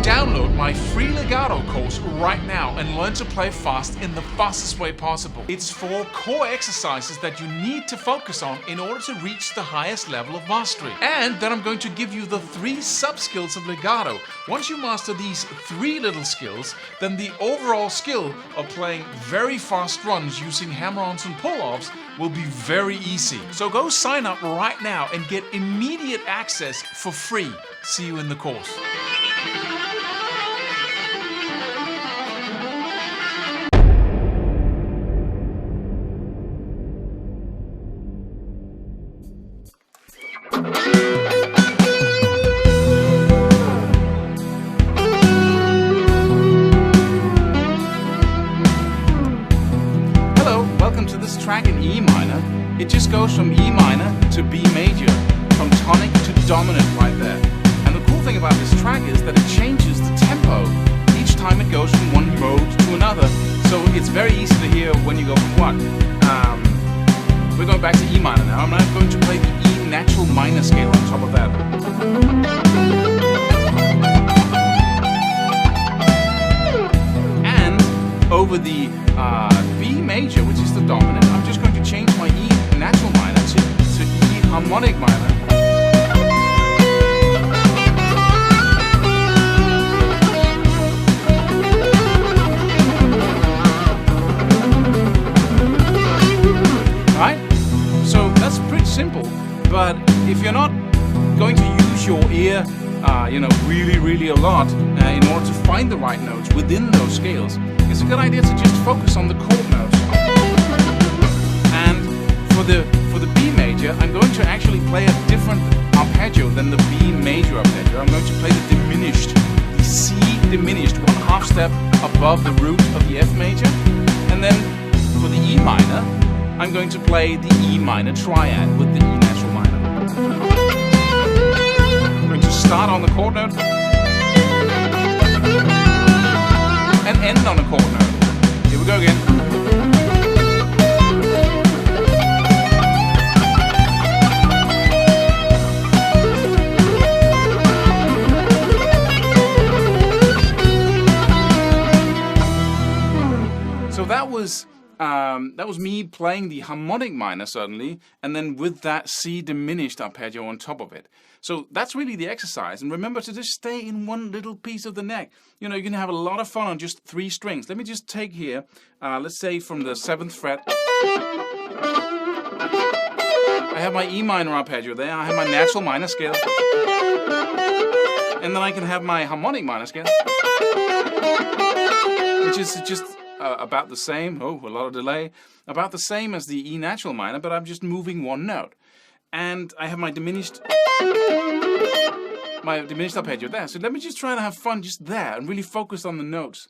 Download my free Legato course right now and learn to play fast in the fastest way possible. It's 4 core exercises that you need to focus on in order to reach the highest level of mastery. And then I'm going to give you the 3 sub-skills of Legato. Once you master these 3 little skills, then the overall skill of playing very fast runs using hammer-ons and pull-offs will be very easy. So go sign up right now and get immediate access for free. See you in the course. Track in E minor. It just goes from E minor to B major, from tonic to dominant right there. And the cool thing about this track is that it changes the tempo each time it goes from one mode to another. So it's very easy to hear when you go from what. We're going back to E minor now. I'm now going to play the E natural minor scale on top of that. And over the B major, which is the dominant, I'm just going to change my E natural minor to E harmonic minor. Right? So that's pretty simple, but if you're not going to use your ear really a lot in order to find the right notes within those scales, it's a good idea to just focus on the chord notes. And for the B major, I'm going to actually play a different arpeggio than the B major arpeggio. I'm going to play the C diminished, 1/2 step above the root of the F major. And then for the E minor, I'm going to play the E minor triad with the E natural minor. I'm going to start on the chord note and end on a chord note. Here we go again. So that was me playing the harmonic minor suddenly, and then with that C diminished arpeggio on top of it. So that's really the exercise. And remember to just stay in one little piece of the neck. You know, you can have a lot of fun on just 3 strings. Let me just take here, let's say from the 7th fret. I have my E minor arpeggio there. I have my natural minor scale. And then I can have my harmonic minor scale, which is just about the same, a lot of delay, about the same as the E natural minor, but I'm just moving one note. And I have my diminished arpeggio there. So let me just try to have fun just there and really focus on the notes.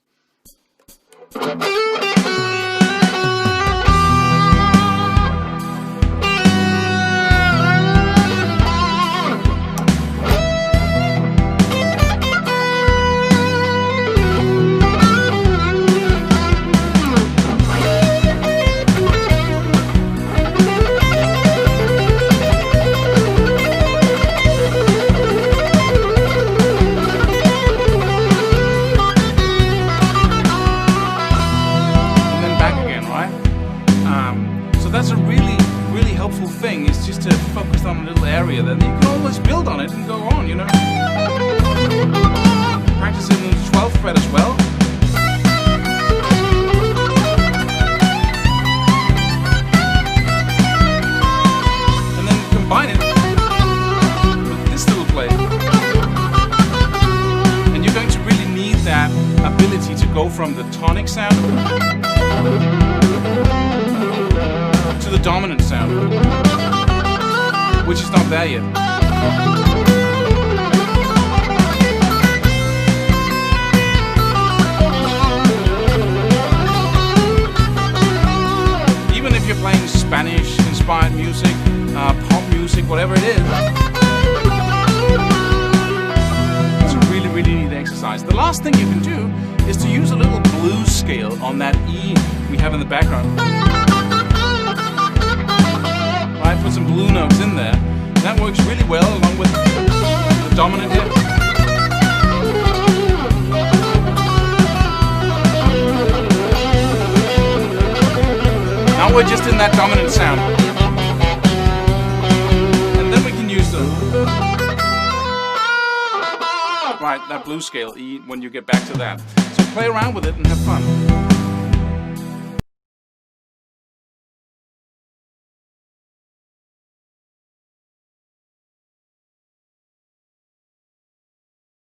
That's a really helpful thing, is just to focus on a little area that you can always build on it and go on, you know. Practice it in the 12th fret as well. And then combine it with this little play. And you're going to really need that ability to go from the tonic sound to the dominant sound, which is not there yet. Even if you're playing Spanish-inspired music, pop music, whatever it is, it's a really neat exercise. The last thing you can do is to use a little blues scale on that E we have in the background. Right, put some blue notes in there. That works really well along with the dominant here. now we're just in that dominant sound. And then we can use the... Right, that blues scale, E, when you get back to that. So play around with it and have fun.